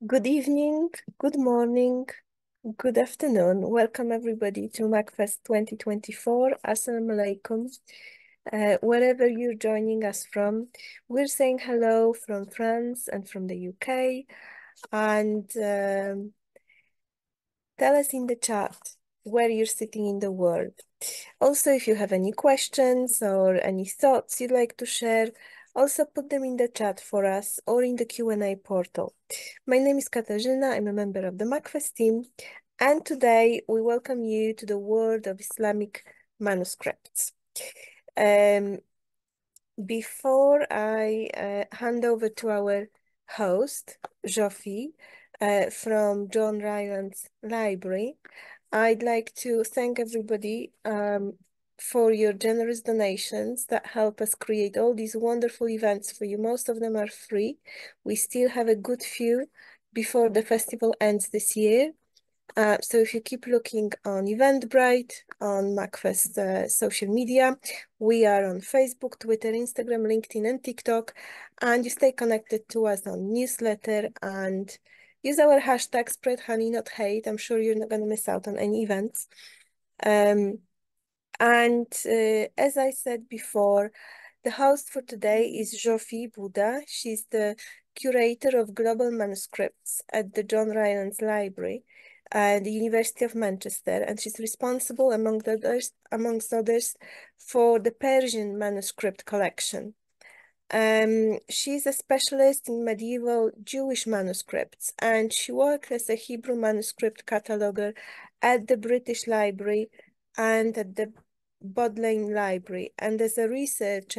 Good evening, good morning, good afternoon. Welcome everybody to MACFEST 2024. Assalamu alaikum. Wherever you're joining us from, we're saying hello from France and from the UK. And tell us in the chat where you're sitting in the world. Also, if you have any questions or any thoughts you'd like to share, also put them in the chat for us or in the Q&A portal. My name is Katarzyna, I'm a member of the MACFEST team, and today we welcome you to the world of Islamic manuscripts. Before I hand over to our host, Jofi, from John Rylands Library, I'd like to thank everybody for your generous donations that help us create all these wonderful events for you. Most of them are free. We still have a good few before the festival ends this year. So if you keep looking on Eventbrite, on MACFEST social media, we are on Facebook, Twitter, Instagram, LinkedIn, and TikTok. And you stay connected to us on newsletter and use our hashtag spread honey, not hate. I'm sure you're not going to miss out on any events. As I said before, the host for today is Jofi Buda. She's the curator of global manuscripts at the John Rylands Library at the University of Manchester, and she's responsible, amongst others, for the Persian manuscript collection. She's a specialist in medieval Jewish manuscripts, and she worked as a Hebrew manuscript cataloger at the British Library and at the Bodleian Library, and as a research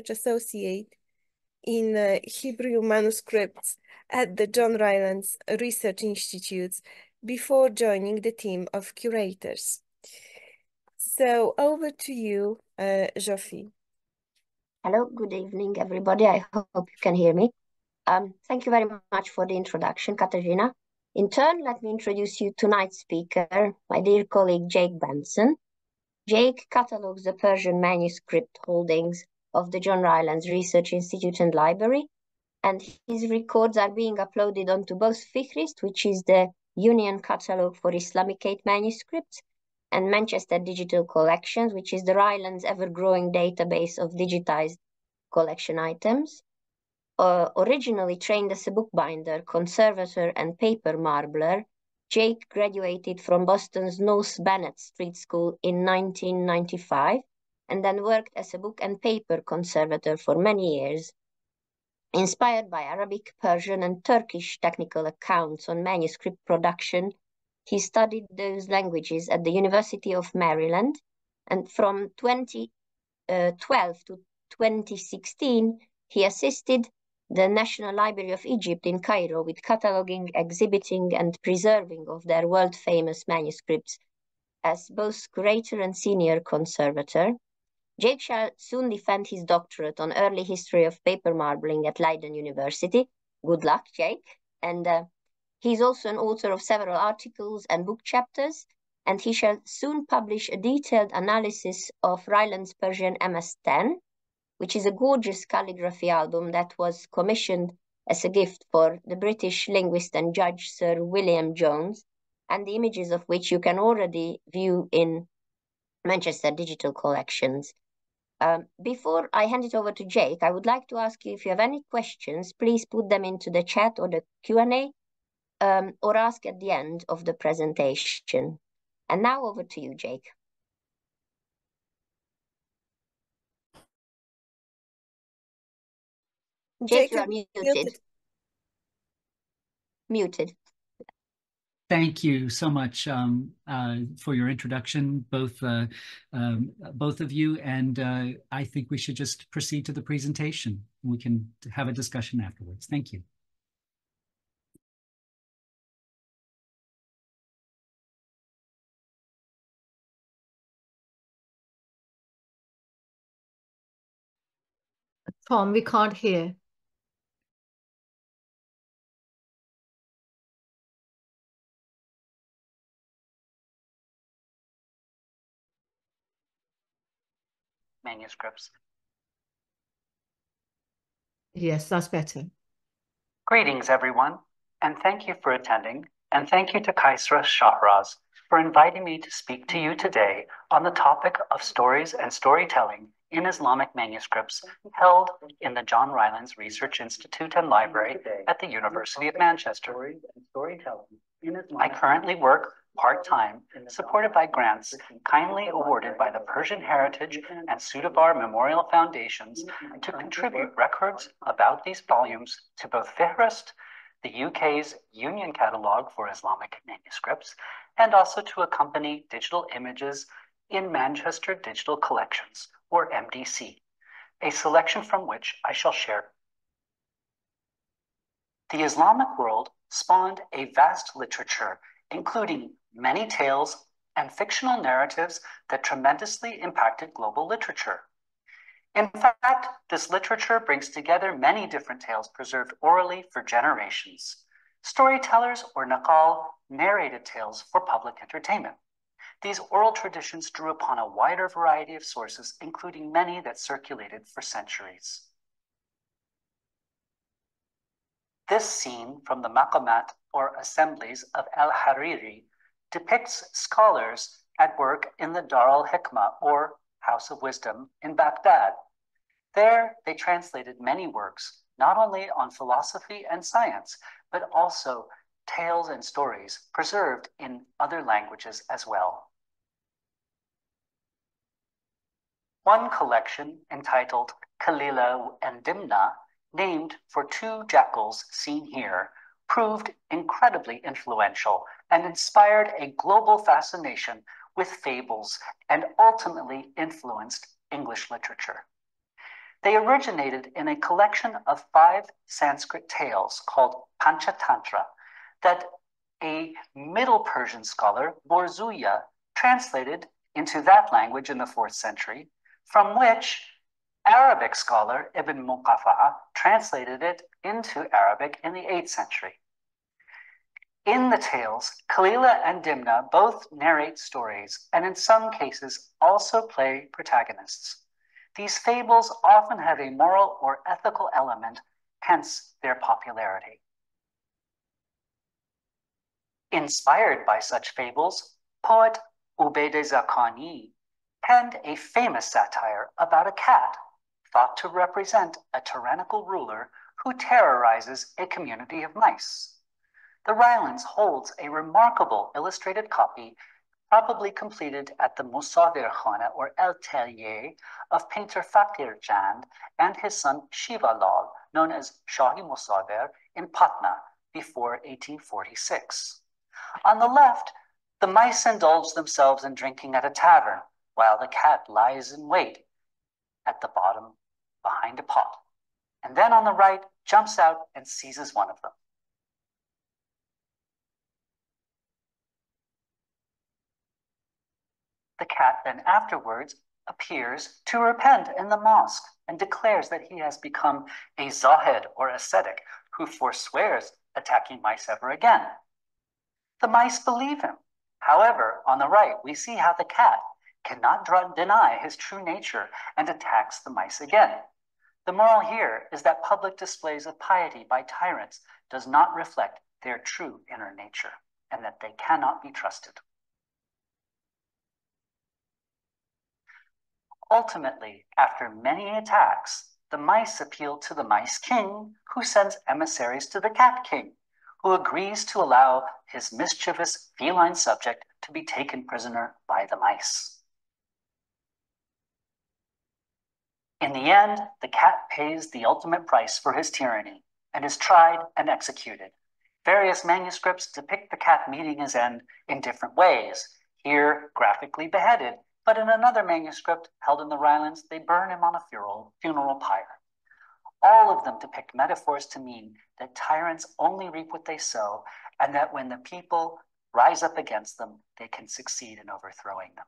associate in Hebrew manuscripts at the John Rylands Research Institutes before joining the team of curators. So over to you, Jofi. Hello, good evening, everybody. I hope you can hear me. Thank you very much for the introduction, Katarzyna. In turn, let me introduce you to tonight's speaker, my dear colleague, Jake Benson. Jake catalogues the Persian manuscript holdings of the John Rylands Research Institute and Library, and his records are being uploaded onto both Fihrist, which is the Union Catalogue for Islamicate Manuscripts, and Manchester Digital Collections, which is the Rylands ever-growing database of digitized collection items. Originally trained as a bookbinder, conservator, and paper marbler, Jake graduated from Boston's North Bennett Street School in 1995, and then worked as a book and paper conservator for many years. Inspired by Arabic, Persian, and Turkish technical accounts on manuscript production, he studied those languages at the University of Maryland, and from 2012 to 2016, he assisted the National Library of Egypt in Cairo with cataloging, exhibiting, and preserving of their world-famous manuscripts as both curator and senior conservator. Jake shall soon defend his doctorate on early history of paper marbling at Leiden University. Good luck, Jake. And he's also an author of several articles and book chapters, and he shall soon publish a detailed analysis of Rylands' Persian MS-10, which is a gorgeous calligraphy album that was commissioned as a gift for the British linguist and judge Sir William Jones, and the images of which you can already view in Manchester Digital Collections. Before I hand it over to Jake, I would like to ask you if you have any questions, please put them into the chat or the Q&A, or ask at the end of the presentation. And now over to you, Jake. Jake, you are muted. Muted. Thank you so much for your introduction, both of you, and I think we should just proceed to the presentation. We can have a discussion afterwards. Thank you. Tom, we can't hear. Manuscripts. Yes, that's better. Greetings, everyone. and thank you for attending, and thank you to Kaisra Shahraz for inviting me to speak to you today on the topic of stories and storytelling in Islamic manuscripts held in the John Rylands Research Institute and Library at the University of Manchester. I currently work part-time, supported by grants kindly awarded by the Persian Heritage and Sudabar Memorial Foundations to contribute records about these volumes to both Fihrist, the UK's Union Catalogue for Islamic Manuscripts, and also to accompany digital images in Manchester Digital Collections, or MDC, a selection from which I shall share. The Islamic world spawned a vast literature, including many tales and fictional narratives that tremendously impacted global literature. In fact, this literature brings together many different tales preserved orally for generations. Storytellers, or naqal, narrated tales for public entertainment. These oral traditions drew upon a wider variety of sources, including many that circulated for centuries. This scene from the maqamat, or assemblies, of al-Hariri depicts scholars at work in the Dar al-Hikmah, or House of Wisdom, in Baghdad. There, they translated many works, not only on philosophy and science, but also tales and stories preserved in other languages as well. One collection, entitled Kalilah and Dimna, named for two jackals seen here, proved incredibly influential and inspired a global fascination with fables and ultimately influenced English literature. They originated in a collection of 5 Sanskrit tales called Panchatantra that a Middle Persian scholar, Borzuya, translated into that language in the 4th century, from which Arabic scholar Ibn Muqaffa translated it into Arabic in the 8th century. In the tales, Kalilah and Dimna both narrate stories and in some cases also play protagonists. These fables often have a moral or ethical element, hence their popularity. Inspired by such fables, poet Ubayd Zakhani penned a famous satire about a cat thought to represent a tyrannical ruler who terrorizes a community of mice. The Rylands holds a remarkable illustrated copy, probably completed at the Musawir Khana, or Atelier, of painter Fakir Chand and his son Shiva Lal, known as Shahi Musawir, in Patna before 1846. On the left, the mice indulge themselves in drinking at a tavern, while the cat lies in wait at the bottom behind a pot, and then on the right jumps out and seizes one of them. The cat then afterwards appears to repent in the mosque and declares that he has become a zahid, or ascetic, who forswears attacking mice ever again. The mice believe him. However, on the right, we see how the cat cannot deny his true nature and attacks the mice again. The moral here is that public displays of piety by tyrants does not reflect their true inner nature, and that they cannot be trusted. Ultimately, after many attacks, the mice appeal to the Mice King, who sends emissaries to the Cat King, who agrees to allow his mischievous feline subject to be taken prisoner by the mice. In the end, the cat pays the ultimate price for his tyranny and is tried and executed. Various manuscripts depict the cat meeting his end in different ways. Here, graphically beheaded, but in another manuscript held in the Rylands, they burn him on a funeral pyre. All of them depict metaphors to mean that tyrants only reap what they sow, and that when the people rise up against them, they can succeed in overthrowing them.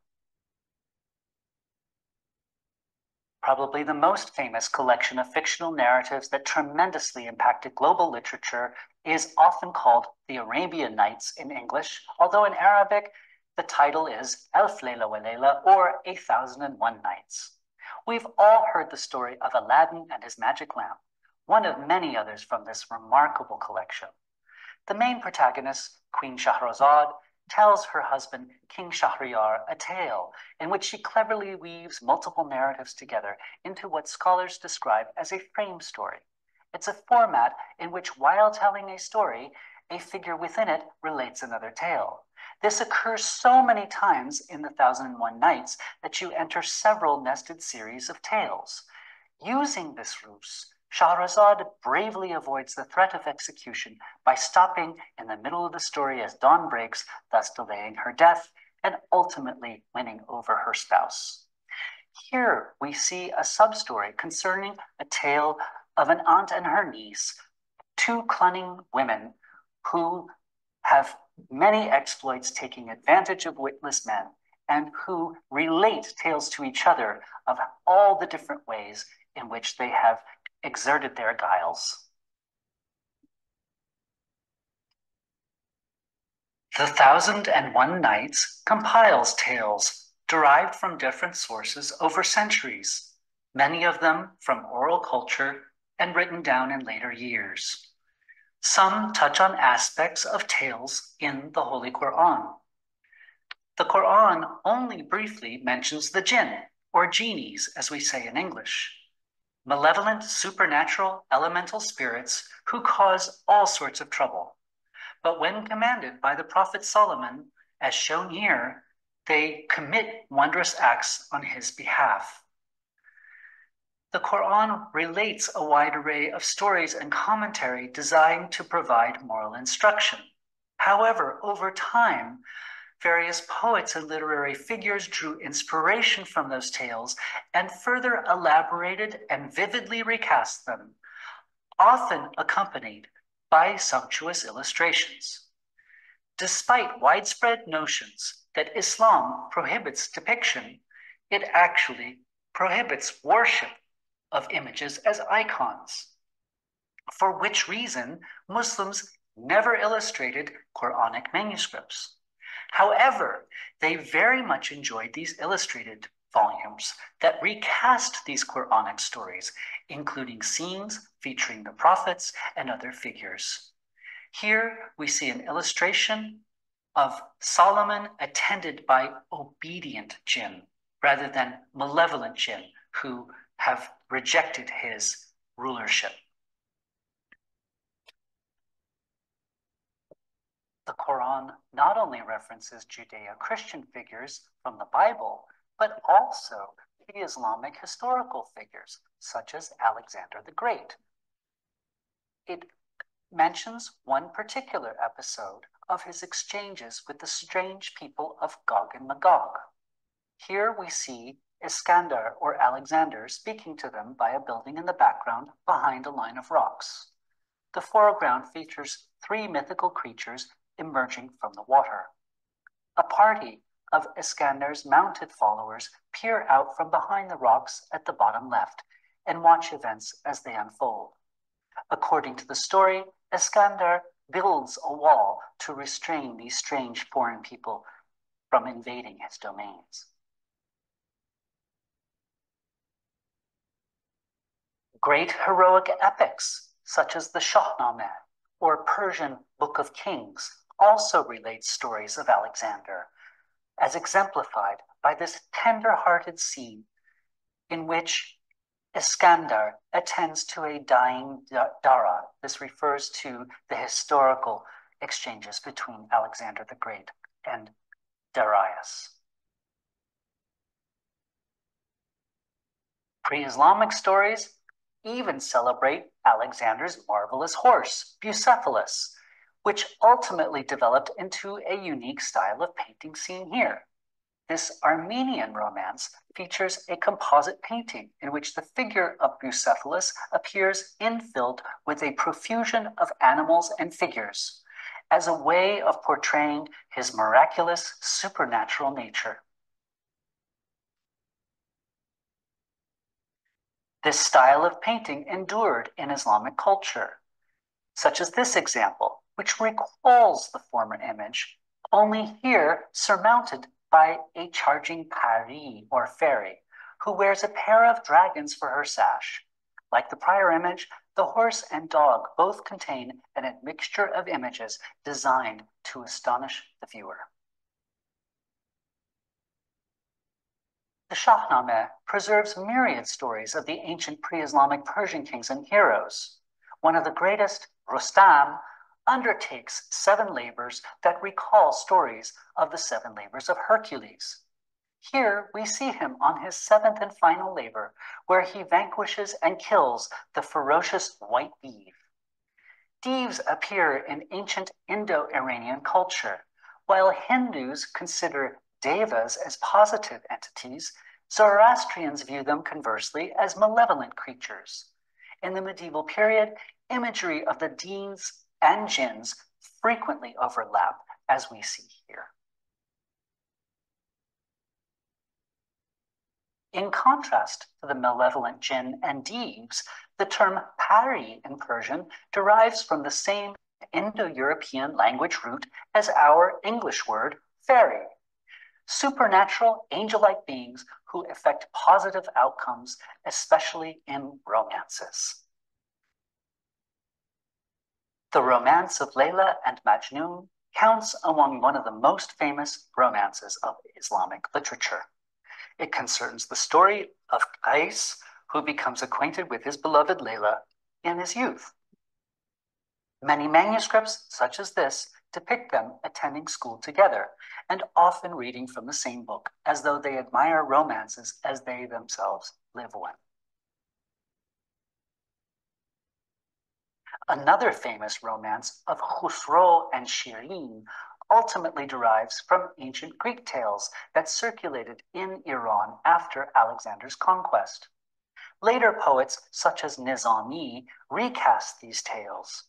Probably the most famous collection of fictional narratives that tremendously impacted global literature is often called the Arabian Nights in English, although in Arabic, the title is Alf Layla wa Layla, or 1001 Nights. We've all heard the story of Aladdin and his magic lamp, one of many others from this remarkable collection. The main protagonist, Queen Scheherazade, tells her husband, King Shahryar, a tale in which she cleverly weaves multiple narratives together into what scholars describe as a frame story. It's a format in which, while telling a story, a figure within it relates another tale. This occurs so many times in the 1001 Nights that you enter several nested series of tales. Using this ruse, Scheherazade bravely avoids the threat of execution by stopping in the middle of the story as dawn breaks, thus delaying her death and ultimately winning over her spouse. Here we see a sub-story concerning a tale of an aunt and her niece, two cunning women who have many exploits taking advantage of witless men and who relate tales to each other of all the different ways in which they have exerted their guiles. The 1001 Nights compiles tales derived from different sources over centuries, many of them from oral culture and written down in later years. Some touch on aspects of tales in the Holy Quran. The Quran only briefly mentions the jinn, or genies, as we say in English, malevolent, supernatural, elemental spirits who cause all sorts of trouble. But when commanded by the Prophet Solomon, as shown here, they commit wondrous acts on his behalf. The Quran relates a wide array of stories and commentary designed to provide moral instruction. However, over time, various poets and literary figures drew inspiration from those tales and further elaborated and vividly recast them, often accompanied by sumptuous illustrations. Despite widespread notions that Islam prohibits depiction, it actually prohibits worship of images as icons, for which reason Muslims never illustrated Quranic manuscripts. However, they very much enjoyed these illustrated volumes that recast these Quranic stories, including scenes featuring the prophets and other figures. Here we see an illustration of Solomon attended by obedient jinn rather than malevolent jinn who have rejected his rulership. The Quran not only references Judeo-Christian figures from the Bible, but also the Islamic historical figures, such as Alexander the Great. It mentions one particular episode of his exchanges with the strange people of Gog and Magog. Here we see Iskandar or Alexander speaking to them by a building in the background behind a line of rocks. The foreground features three mythical creatures emerging from the water. A party of Iskandar's mounted followers peer out from behind the rocks at the bottom left and watch events as they unfold. According to the story, Iskandar builds a wall to restrain these strange foreign people from invading his domains. Great heroic epics, such as the Shahnameh or Persian Book of Kings, also relate stories of Alexander, as exemplified by this tender-hearted scene in which Iskandar attends to a dying Dara. This refers to the historical exchanges between Alexander the Great and Darius. Pre-Islamic stories even celebrate Alexander's marvelous horse, Bucephalus, which ultimately developed into a unique style of painting seen here. This Armenian romance features a composite painting in which the figure of Bucephalus appears infilled with a profusion of animals and figures, as a way of portraying his miraculous supernatural nature. This style of painting endured in Islamic culture, such as this example, which recalls the former image, only here surmounted by a charging pari or fairy, who wears a pair of dragons for her sash. Like the prior image, the horse and dog both contain an admixture of images designed to astonish the viewer. The Shahnameh preserves myriad stories of the ancient pre-Islamic Persian kings and heroes. One of the greatest, Rustam, undertakes 7 labors that recall stories of the 7 labors of Hercules. Here we see him on his 7th and final labor, where he vanquishes and kills the ferocious white Div. Divs appear in ancient Indo-Iranian culture. While Hindus consider devas as positive entities, Zoroastrians view them conversely as malevolent creatures. In the medieval period, imagery of the Divs and jinns frequently overlap, as we see here. In contrast to the malevolent jinn and Divs, the term pari in Persian derives from the same Indo-European language root as our English word fairy. Supernatural, angel-like beings who effect positive outcomes, especially in romances. The romance of Layla and Majnun counts among one of the most famous romances of Islamic literature. It concerns the story of Qais, who becomes acquainted with his beloved Layla in his youth. Many manuscripts, such as this, depict them attending school together and often reading from the same book, as though they admire romances as they themselves live one. Another famous romance of Khusro and Shirin ultimately derives from ancient Greek tales that circulated in Iran after Alexander's conquest. Later poets, such as Nizami, recast these tales.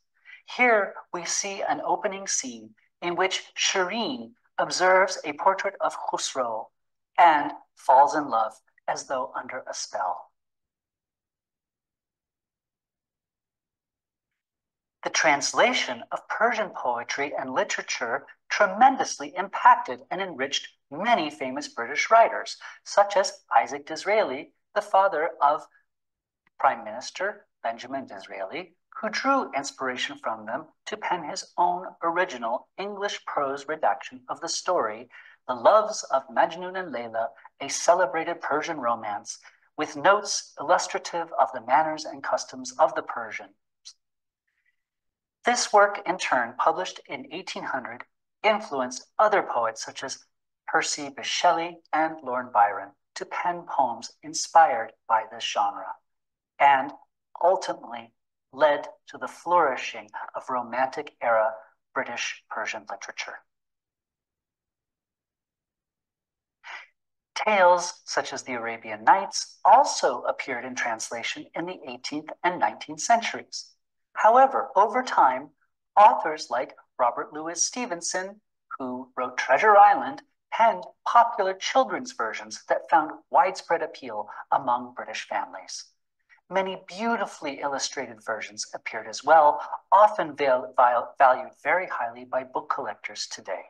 Here we see an opening scene in which Shirin observes a portrait of Khusro and falls in love as though under a spell. The translation of Persian poetry and literature tremendously impacted and enriched many famous British writers, such as Isaac Disraeli, the father of Prime Minister Benjamin Disraeli, who drew inspiration from them to pen his own original English prose redaction of the story, The Loves of Majnun and Layla, a celebrated Persian romance, with notes illustrative of the manners and customs of the Persians. This work, in turn, published in 1800, influenced other poets such as Percy Bysshe Shelley and Lord Byron to pen poems inspired by this genre, and ultimately led to the flourishing of Romantic era British Persian literature. Tales such as the Arabian Nights also appeared in translation in the 18th and 19th centuries. However, over time, authors like Robert Louis Stevenson, who wrote Treasure Island, penned popular children's versions that found widespread appeal among British families. Many beautifully illustrated versions appeared as well, often valued very highly by book collectors today.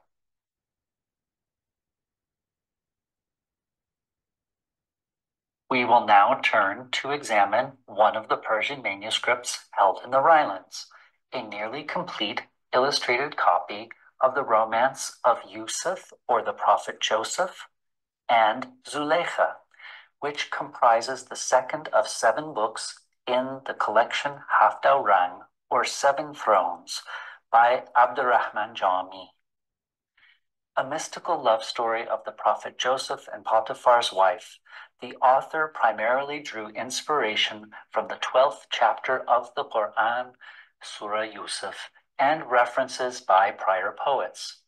We will now turn to examine one of the Persian manuscripts held in the Rylands, a nearly complete illustrated copy of the romance of Yusuf, or the prophet Joseph, and Zuleika, which comprises the second of 7 books in the collection Hafta Rang, or 7 Thrones, by Abdurrahman Jami. A mystical love story of the prophet Joseph and Potiphar's wife, the author primarily drew inspiration from the 12th chapter of the Quran, Surah Yusuf, and references by prior poets.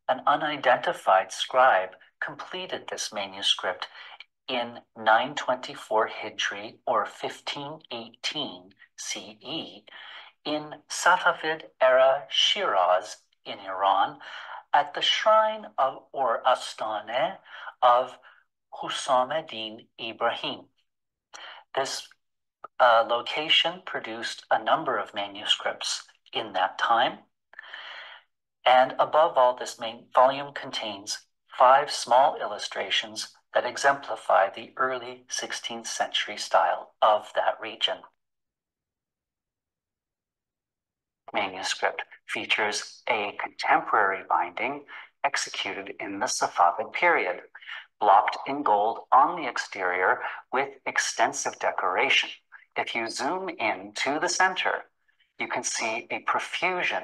An unidentified scribe completed this manuscript in 924 Hijri, or 1518 CE, in Safavid era Shiraz in Iran, at the shrine of, or Astane, of Husam ad-Din Ibrahim. This location produced a number of manuscripts in that time. And above all, this main volume contains 5 small illustrations that exemplify the early 16th century style of that region. Manuscript features a contemporary binding executed in the Safavid period, blocked in gold on the exterior with extensive decoration. If you zoom in to the center, you can see a profusion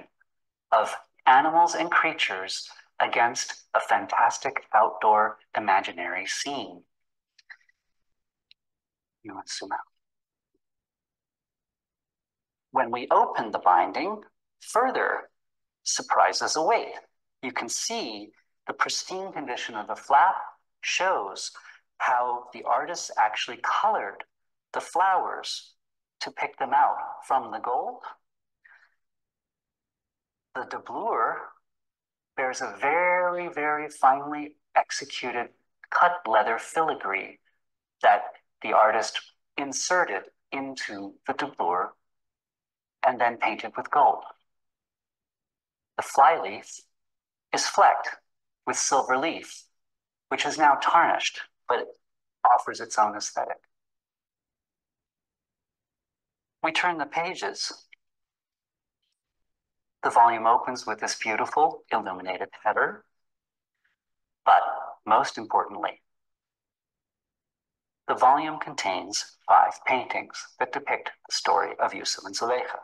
of animals and creatures against a fantastic outdoor imaginary scene. You want to zoom out. When we open the binding, further surprises await. You can see the pristine condition of the flap shows how the artists actually colored the flowers to pick them out from the gold. The doublure bears a very, very finely executed cut leather filigree that the artist inserted into the doublure and then painted with gold. The flyleaf is flecked with silver leaf, which is now tarnished, but it offers its own aesthetic. We turn the pages. The volume opens with this beautiful illuminated header, but most importantly, the volume contains 5 paintings that depict the story of Yusuf and Zuleika.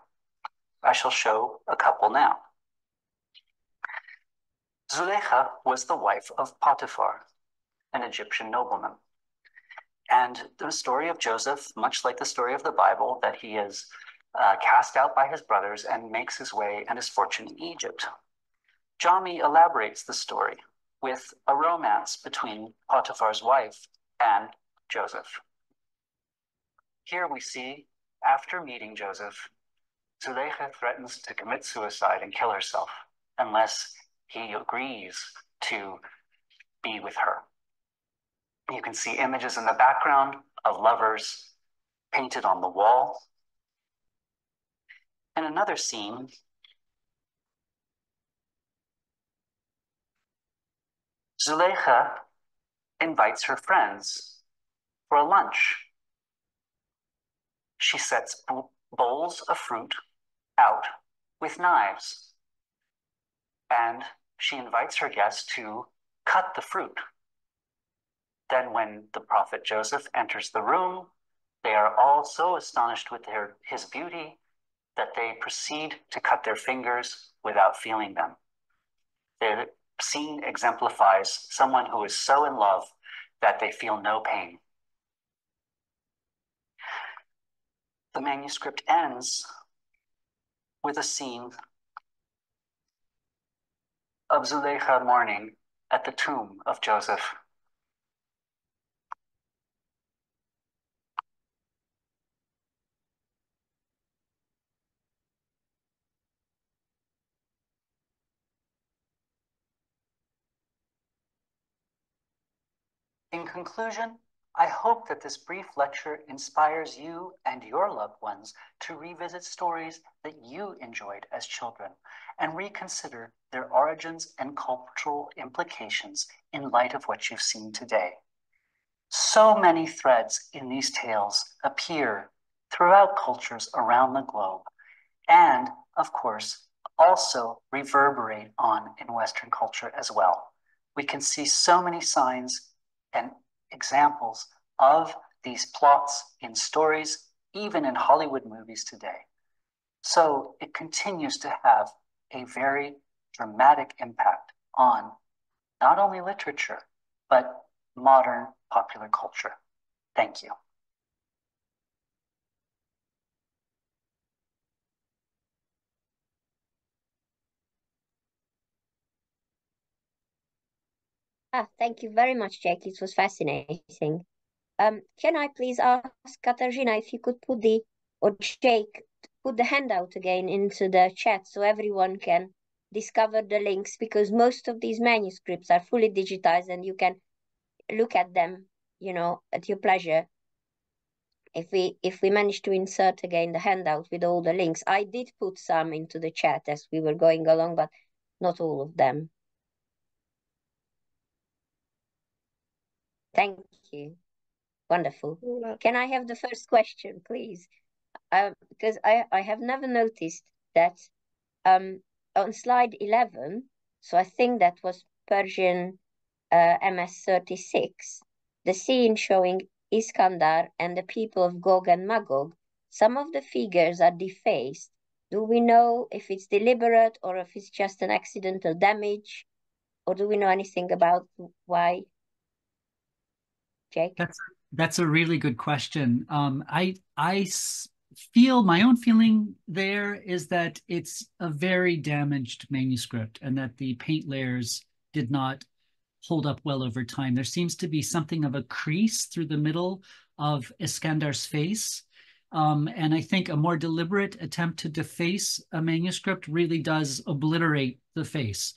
I shall show a couple now. Zuleika was the wife of Potiphar, an Egyptian nobleman. And the story of Joseph, much like the story of the Bible, that he is cast out by his brothers and makes his way and his fortune in Egypt. Jami elaborates the story with a romance between Potiphar's wife and Joseph. Here we see, after meeting Joseph, Zuleika threatens to commit suicide and kill herself unless he agrees to be with her. You can see images in the background of lovers painted on the wall. In another scene, Zuleika invites her friends for a lunch. She sets bowls of fruit out with knives, and she invites her guests to cut the fruit. Then when the prophet Joseph enters the room, they are all so astonished with his beauty that they proceed to cut their fingers without feeling them. The scene exemplifies someone who is so in love that they feel no pain. The manuscript ends with a scene of Zuleika mourning at the tomb of Joseph. In conclusion, I hope that this brief lecture inspires you and your loved ones to revisit stories that you enjoyed as children and reconsider their origins and cultural implications in light of what you've seen today. So many threads in these tales appear throughout cultures around the globe and, of course, also reverberate on in Western culture as well. We can see so many signs and examples of these plots in stories, even in Hollywood movies today. So it continues to have a very dramatic impact on not only literature, but modern popular culture. Thank you. Thank you very much, Jake. It was fascinating. Can I please ask Katarzyna if you could put Jake, put the handout again into the chat so everyone can discover the links, because most of these manuscripts are fully digitized and you can look at them, at your pleasure. If we manage to insert again the handout with all the links, I did put some into the chat as we were going along, but not all of them. Thank you. Wonderful. Can I have the first question, please? Because I have never noticed that on slide 11, so I think that was Persian MS 36, the scene showing Iskandar and the people of Gog and Magog, some of the figures are defaced. Do we know if it's deliberate or if it's just an accidental damage? Or do we know anything about why? Jake? That's a really good question. Feel my own feeling there is that it's a very damaged manuscript and that the paint layers did not hold up well over time. There seems to be something of a crease through the middle of Iskandar's face. And I think a more deliberate attempt to deface a manuscript really does obliterate the face.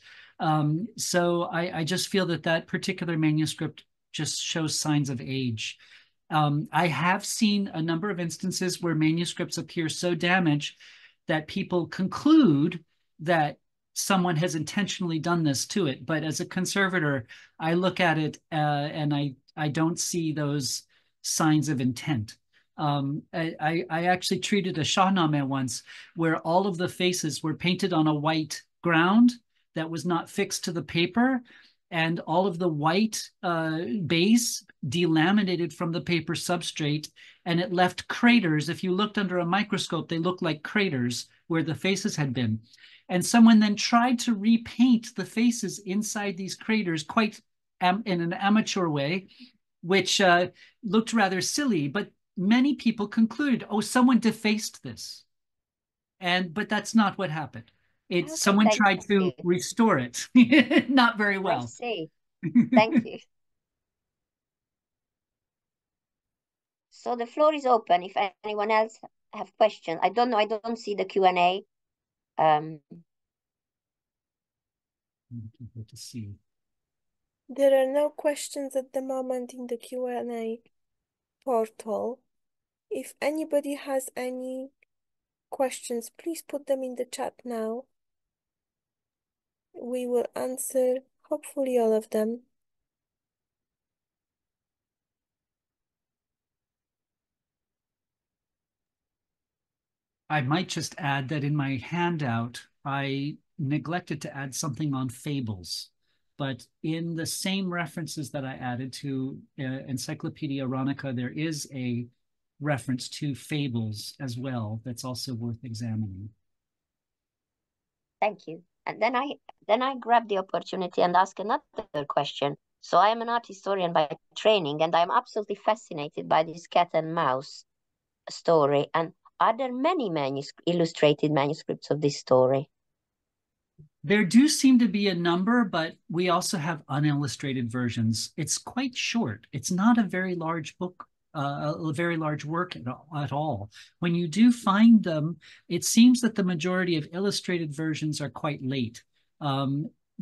So I just feel that that particular manuscript just shows signs of age. I have seen a number of instances where manuscripts appear so damaged that people conclude that someone has intentionally done this to it. But as a conservator, I look at it and I don't see those signs of intent. I actually treated a Shahnameh once where all of the faces were painted on a white ground that was not fixed to the paper, and all of the white base delaminated from the paper substrate, and it left craters. If you looked under a microscope, they looked like craters where the faces had been. And someone then tried to repaint the faces inside these craters quite in an amateur way, which looked rather silly, but many people concluded, oh, someone defaced this. But that's not what happened. Someone tried to restore it, not very well. I see. Thank you. So the floor is open if anyone else have questions. I don't know, I don't see the Q&A. To see. There are no questions at the moment in the Q&A portal. If anybody has any questions, please put them in the chat now. We will answer hopefully all of them. I might just add that in my handout, I neglected to add something on fables. But in the same references that I added to Encyclopedia Ironica, there is a reference to fables as well that's also worth examining. Thank you. And then I grabbed the opportunity and asked another question. So I am an art historian by training, and I'm absolutely fascinated by this cat and mouse story. And are there many illustrated manuscripts of this story? There do seem to be a number, but we also have unillustrated versions. It's quite short. It's not a very large book, a very large work at all. When you do find them, it seems that the majority of illustrated versions are quite late.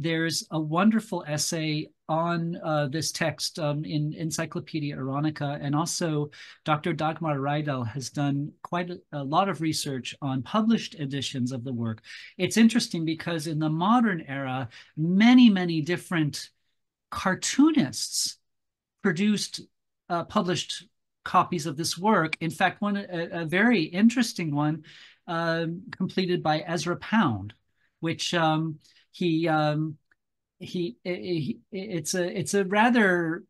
There's a wonderful essay on this text in Encyclopedia Ironica, and also Dr. Dagmar Rydal has done quite a lot of research on published editions of the work. It's interesting because in the modern era, many, many different cartoonists produced published copies of this work. In fact, a very interesting one completed by Ezra Pound, which it's a rather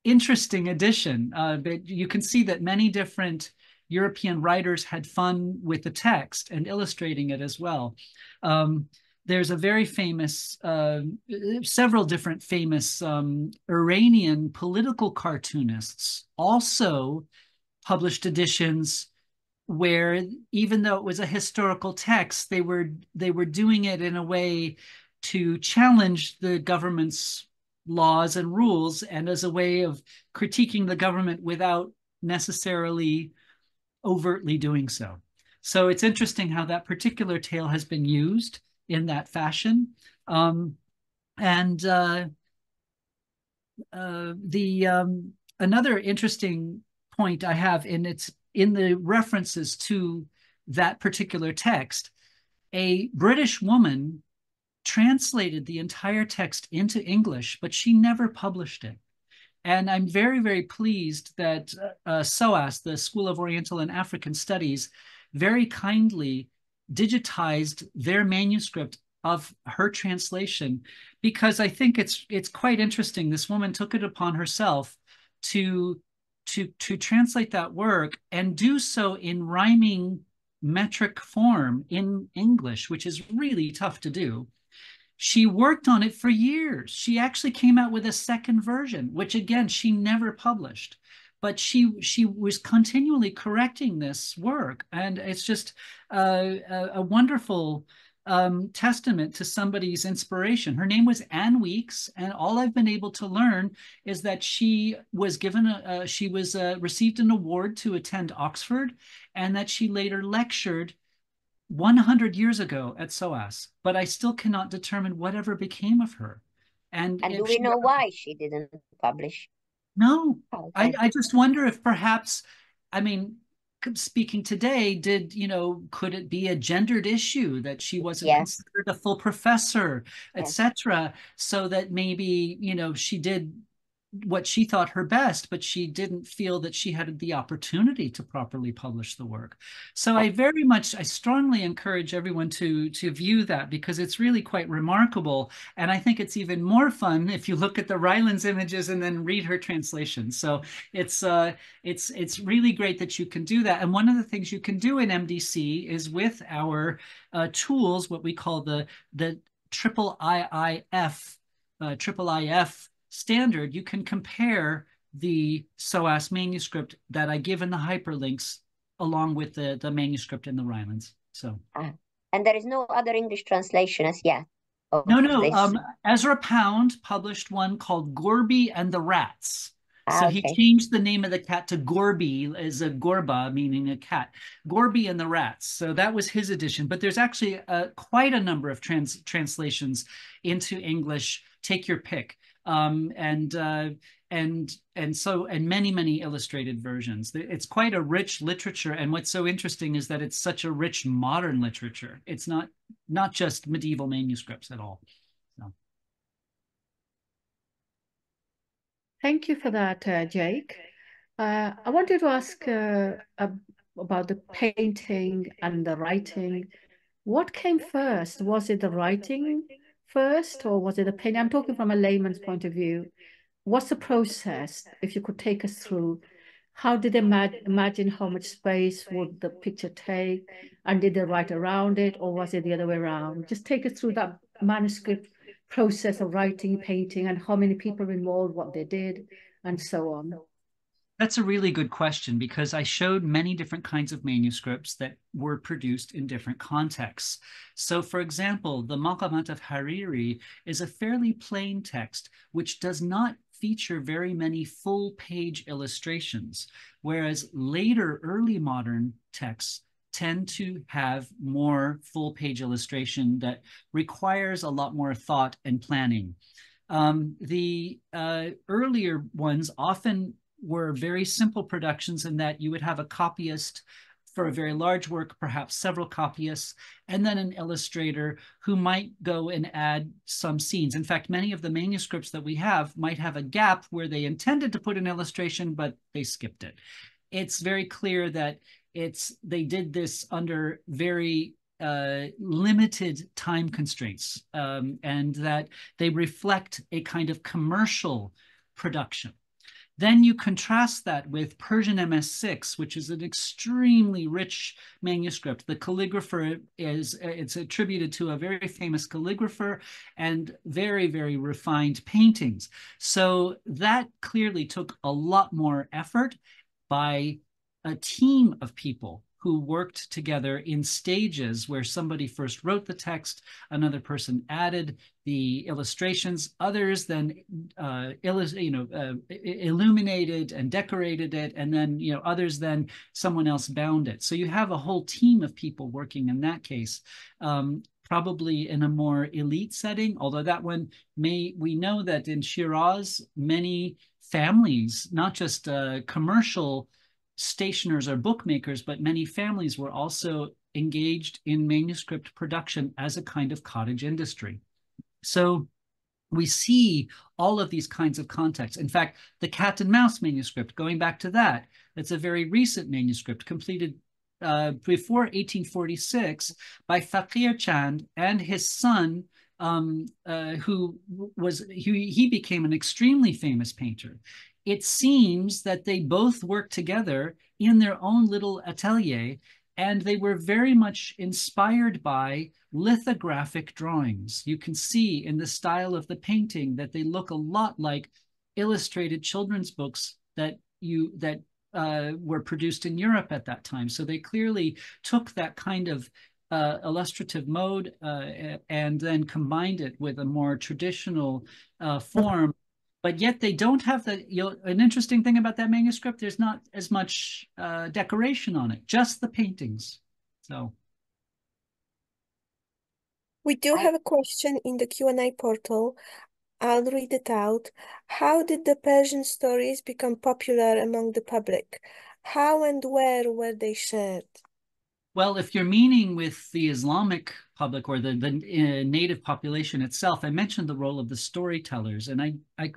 interesting edition, but you can see that many different European writers had fun with the text and illustrating it as well. There's a very famous, several different famous Iranian political cartoonists also published editions where, even though it was a historical text, they were doing it in a way to challenge the government's laws and rules, and as a way of critiquing the government without necessarily overtly doing so. So it's interesting how that particular tale has been used in that fashion. Another interesting point I have in the references to that particular text, a British woman translated the entire text into English, but she never published it. And I'm very, very pleased that SOAS, the School of Oriental and African Studies, very kindly digitized their manuscript of her translation, because I think it's quite interesting. This woman took it upon herself to translate that work and do so in rhyming metric form in English, which is really tough to do. She worked on it for years. She actually came out with a second version, which again, she never published. But she was continually correcting this work. And it's just a wonderful testament to somebody's inspiration. Her name was Anne Weeks, and all I've been able to learn is that she was received an award to attend Oxford, and that she later lectured 100 years ago at SOAS, but I still cannot determine whatever became of her. And do we know why she didn't publish? No, I just wonder if perhaps, I mean, speaking today, could it be a gendered issue that she wasn't considered a full professor, etc., so that maybe, she did what she thought her best, but she didn't feel that she had the opportunity to properly publish the work. So I strongly encourage everyone to view that, because it's really quite remarkable. And I think it's even more fun if you look at the Rylands images and then read her translation. So it's really great that you can do that. And one of the things you can do in MDC is with our tools, what we call the IIIF standard, you can compare the SOAS manuscript that I give in the hyperlinks along with the manuscript in the Rylands. So, and there is no other English translation as yet. No. Ezra Pound published one called Gorby and the Rats. So he changed the name of the cat to Gorby, as a gorba, meaning a cat. Gorby and the Rats. So that was his edition. But there's actually quite a number of translations into English. Take your pick. And many illustrated versions. It's quite a rich literature, and what's so interesting is that it's such a rich modern literature. It's not just medieval manuscripts at all. So. Thank you for that, Jake. I wanted to ask about the painting and the writing. What came first? Was it the writing first, or was it the painting? I'm talking from a layman's point of view. What's the process? If you could take us through, how did they imagine how much space would the picture take, and did they write around it, or was it the other way around? Just take us through that manuscript process of writing, painting, and how many people were involved, what they did, and so on. That's a really good question, because I showed many different kinds of manuscripts that were produced in different contexts. So, for example, the Maqamat of Hariri is a fairly plain text, which does not feature very many full-page illustrations, whereas later early modern texts tend to have more full-page illustration that requires a lot more thought and planning. The earlier ones often were very simple productions, in that you would have a copyist for a very large work, perhaps several copyists, and then an illustrator who might go and add some scenes. In fact, many of the manuscripts that we have might have a gap where they intended to put an illustration, but they skipped it. It's very clear that they did this under very limited time constraints, and that they reflect a kind of commercial production. Then you contrast that with Persian MS6, which is an extremely rich manuscript. The calligrapher it's attributed to a very famous calligrapher, and very, very refined paintings. So that clearly took a lot more effort by a team of people who worked together in stages, where somebody first wrote the text, another person added the illustrations, others then illuminated and decorated it, and then others then someone else bound it. So you have a whole team of people working in that case. Probably in a more elite setting, although that one we know that in Shiraz, many families, not just commercial stationers or bookmakers, but many families were also engaged in manuscript production as a kind of cottage industry. So we see all of these kinds of contexts. In fact, the Cat and Mouse manuscript, going back to that, it's a very recent manuscript completed before 1846 by Fakir Chand and his son, he became an extremely famous painter. It seems that they both worked together in their own little atelier, and they were very much inspired by lithographic drawings. You can see in the style of the painting that they look a lot like illustrated children's books that were produced in Europe at that time. So they clearly took that kind of illustrative mode and then combined it with a more traditional form. But yet they don't have the, an interesting thing about that manuscript, there's not as much decoration on it, just the paintings. So. We do have a question in the Q&A portal. I'll read it out. How did the Persian stories become popular among the public? How and where were they shared? Well, if you're meaning with the Islamic public or the native population itself, I mentioned the role of the storytellers, and I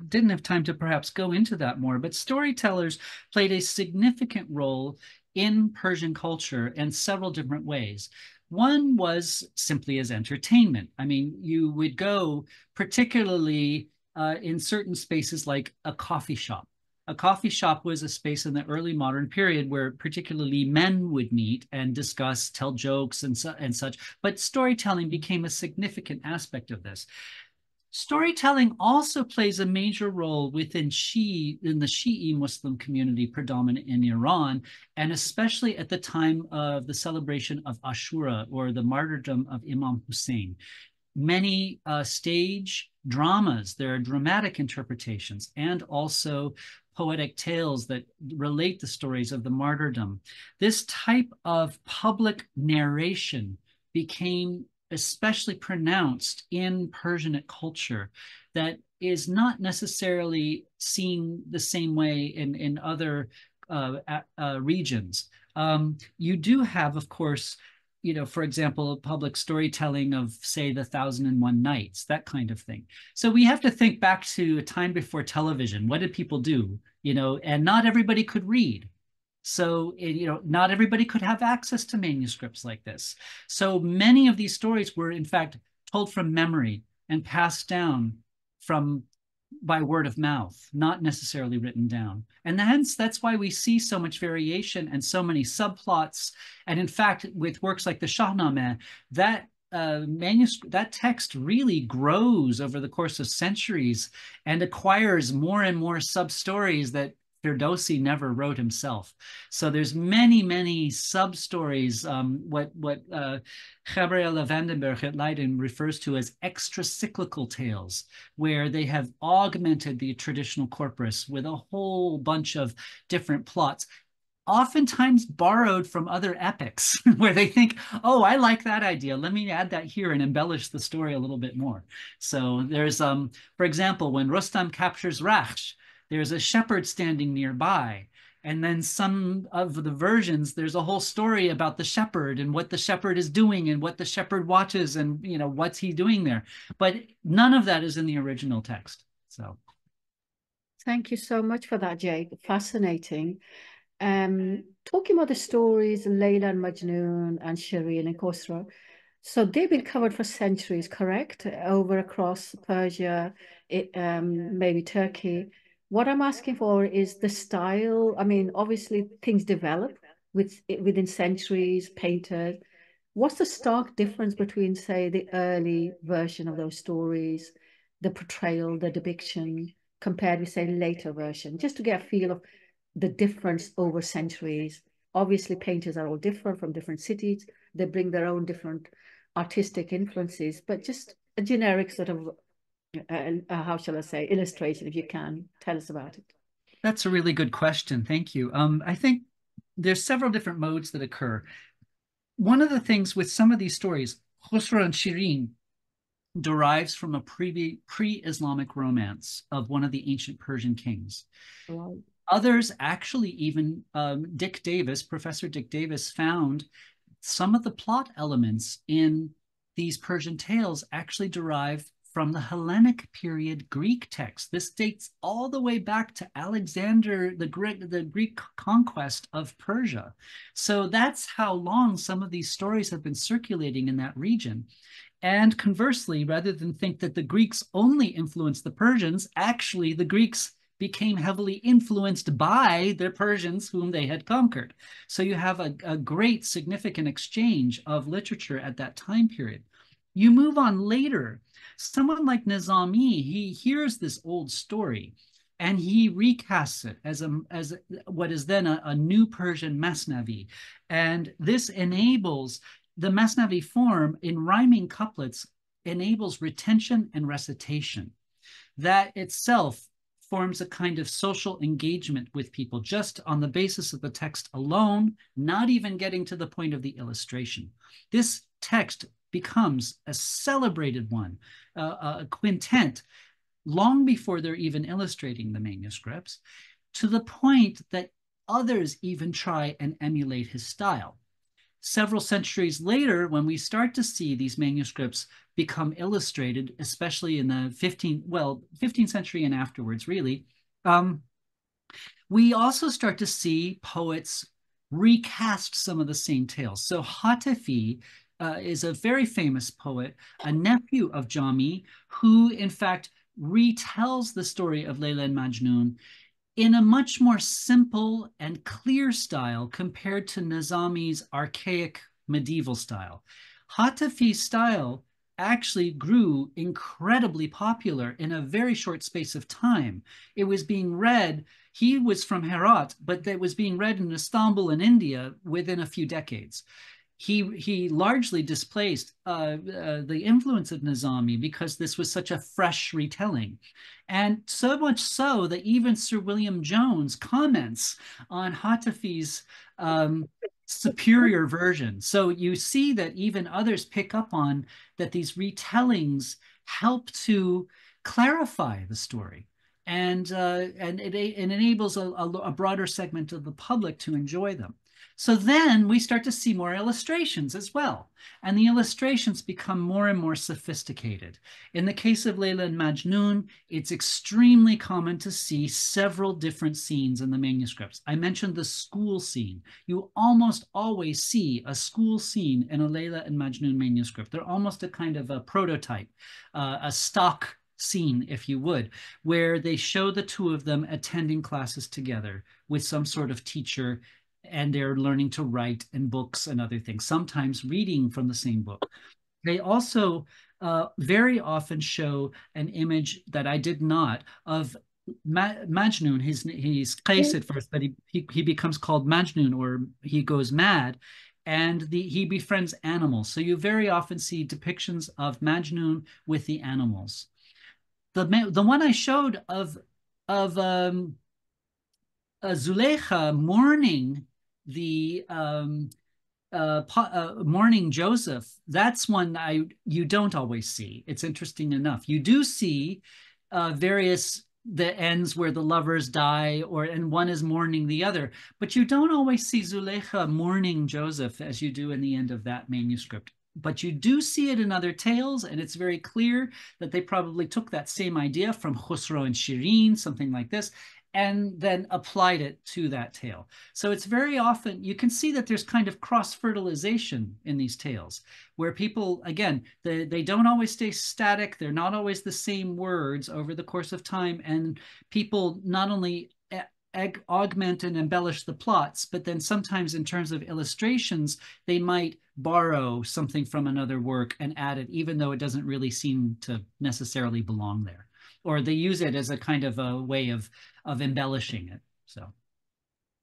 didn't have time to perhaps go into that more, but storytellers played a significant role in Persian culture in several different ways. One was simply as entertainment. I mean, you would go particularly in certain spaces like a coffee shop. A coffee shop was a space in the early modern period where particularly men would meet and discuss, tell jokes and such, but storytelling became a significant aspect of this. Storytelling also plays a major role within the Shi'i Muslim community predominant in Iran, and especially at the time of the celebration of Ashura, or the martyrdom of Imam Hussein. Many stage dramas, there are dramatic interpretations, and also poetic tales that relate the stories of the martyrdom. This type of public narration became especially pronounced in Persianate culture that is not necessarily seen the same way in other regions. You do have, of course, for example, public storytelling of, say, the 1001 Nights, that kind of thing. So we have to think back to a time before television. What did people do? And not everybody could read. So, not everybody could have access to manuscripts like this. So many of these stories were, in fact, told from memory and passed down by word of mouth, not necessarily written down. And hence, that's why we see so much variation and so many subplots. And in fact, with works like the Shahnameh, that manuscript, that text really grows over the course of centuries and acquires more and more sub-stories that Ferdowsi never wrote himself. So there's many, many sub-stories, what Gabriele Vandenberg at Leiden refers to as extra-cyclical tales, where they have augmented the traditional corpus with a whole bunch of different plots, oftentimes borrowed from other epics, where they think, oh, I like that idea, let me add that here and embellish the story a little bit more. So there's, for example, when Rustam captures Rakhsh, there's a shepherd standing nearby. And then some of the versions, there's a whole story about the shepherd and what the shepherd is doing and what the shepherd watches and, what's he doing there. But none of that is in the original text. So. Thank you so much for that, Jake. Fascinating. Talking about the stories, Layla and Majnun and Shireen and Khosrow, so they've been covered for centuries, correct? Over across Persia, maybe Turkey. What I'm asking for is the style. I mean, obviously things develop within centuries, painters. What's the stark difference between, say, the early version of those stories, the portrayal, the depiction, compared with, say, later version, just to get a feel of the difference over centuries? Obviously, painters are all different from different cities. They bring their own different artistic influences, but just a generic sort of, how shall I say, illustration, if you can tell us about it. That's a really good question. Thank you. I think there's several different modes that occur. One of the things with some of these stories, Khosrow and Shireen derives from a pre-Islamic romance of one of the ancient Persian kings. Right. Others actually even, Professor Dick Davis found some of the plot elements in these Persian tales actually derive from the Hellenic period Greek text. This dates all the way back to Alexander the Greek conquest of Persia. So that's how long some of these stories have been circulating in that region. And conversely, rather than think that the Greeks only influenced the Persians, actually the Greeks became heavily influenced by the Persians whom they had conquered. So you have a great significant exchange of literature at that time period. You move on later, someone like Nizami, he hears this old story and he recasts it as what is then a new Persian Masnavi. And this enables the Masnavi form in rhyming couplets, enables retention and recitation. That itself forms a kind of social engagement with people just on the basis of the text alone, not even getting to the point of the illustration. This text becomes a celebrated one, a quintet, long before they're even illustrating the manuscripts, to the point that others even try and emulate his style. Several centuries later, when we start to see these manuscripts become illustrated, especially in the 15th century and afterwards, really, we also start to see poets recast some of the same tales. So Hatafi is a very famous poet, a nephew of Jami, who in fact retells the story of Layla and Majnun in a much more simple and clear style compared to Nizami's archaic medieval style. Hatafi's style actually grew incredibly popular in a very short space of time. It was being read, he was from Herat, but it was being read in Istanbul in India within a few decades. He largely displaced the influence of Nizami because this was such a fresh retelling. And so much so that even Sir William Jones comments on Hatafi's superior version. So you see that even others pick up on that these retellings help to clarify the story. And it enables a broader segment of the public to enjoy them. So then we start to see more illustrations as well. And the illustrations become more and more sophisticated. In the case of Layla and Majnun, it's extremely common to see several different scenes in the manuscripts. I mentioned the school scene. You almost always see a school scene in a Layla and Majnun manuscript. They're almost a kind of a prototype, a stock scene, if you would, where they show the two of them attending classes together with some sort of teacher, and they're learning to write in books and other things, sometimes reading from the same book. They also very often show an image that I did not of Majnun. He's Qais at first, but he becomes called Majnun, or he goes mad, and he befriends animals. So you very often see depictions of Majnun with the animals. The one I showed of Zuleika mourning the mourning Joseph, that's one you don't always see. It's interesting enough. You do see the ends where the lovers die, and one is mourning the other, but you don't always see Zuleika mourning Joseph as you do in the end of that manuscript. But you do see it in other tales, and it's very clear that they probably took that same idea from Khusro and Shirin, something like this, and then applied it to that tale. So it's very often, you can see that there's kind of cross-fertilization in these tales, where people, again, they don't always stay static, they're not always the same words over the course of time, and people not only augment and embellish the plots, but then sometimes in terms of illustrations, they might borrow something from another work and add it, even though it doesn't really seem to necessarily belong there. Or they use it as a kind of a way of embellishing it. So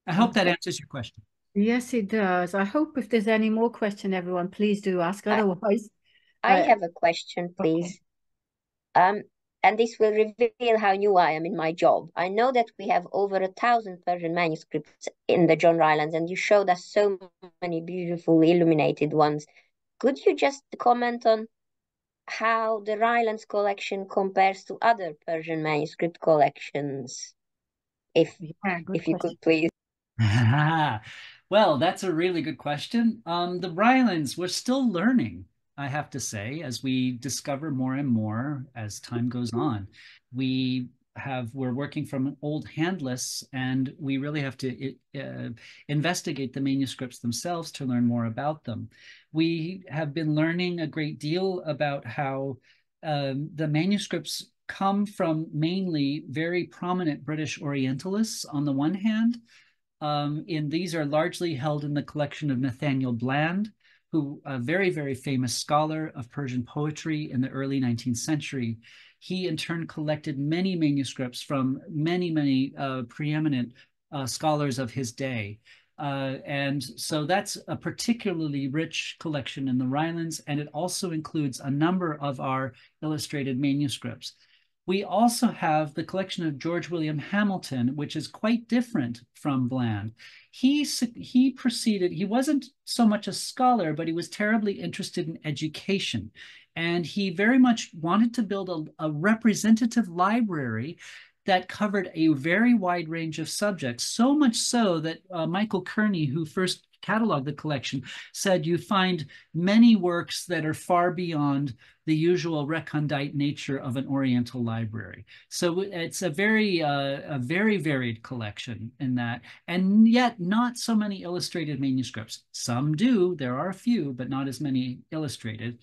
I hope that answers your question. Yes, it does. I hope if there's any more question, everyone, please do ask. Otherwise, I have a question, please. Okay. And this will reveal how new I am in my job. I know that we have over 1,000 Persian manuscripts in the John Rylands, and you showed us so many beautiful illuminated ones. Could you just comment on how the Rylands collection compares to other Persian manuscript collections? If you could, please. Well, that's a really good question. The Rylands, we're still learning. I have to say, as we discover more and more as time goes on. We're working from an old hand lists, and we really have to investigate the manuscripts themselves to learn more about them. We have been learning a great deal about how the manuscripts come from mainly very prominent British Orientalists on the one hand. These are largely held in the collection of Nathaniel Bland, who a very, very famous scholar of Persian poetry in the early 19th century. He in turn collected many manuscripts from many preeminent scholars of his day. And so that's a particularly rich collection in the Rylands, and it also includes a number of our illustrated manuscripts. We also have the collection of George William Hamilton, which is quite different from Bland. He proceeded, he wasn't so much a scholar, but he was terribly interested in education. And he very much wanted to build a representative library that covered a very wide range of subjects, so much so that Michael Kearney, who first cataloged the collection, said you find many works that are far beyond the usual recondite nature of an Oriental library. So it's a very varied collection in that, and yet not so many illustrated manuscripts. Some do, there are a few, but not as many illustrated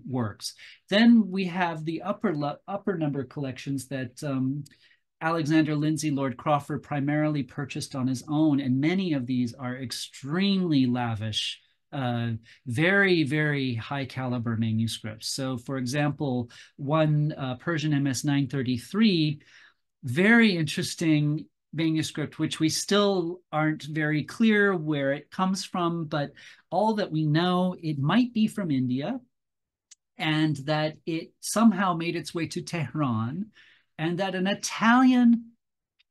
works. Then we have the upper number collections that Alexander Lindsay Lord Crawford primarily purchased on his own, and many of these are extremely lavish, very, very high caliber manuscripts. So for example, one Persian MS 933, very interesting manuscript, which we still aren't very clear where it comes from, but all that we know, it might be from India, and that it somehow made its way to Tehran, and that an Italian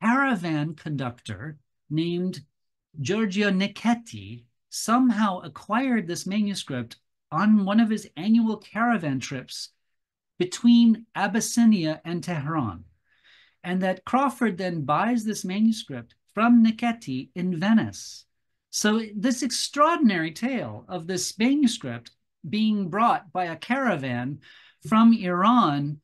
caravan conductor named Giorgio Nichetti somehow acquired this manuscript on one of his annual caravan trips between Abyssinia and Tehran, and that Crawford then buys this manuscript from Nichetti in Venice. So this extraordinary tale of this manuscript being brought by a caravan from Iran,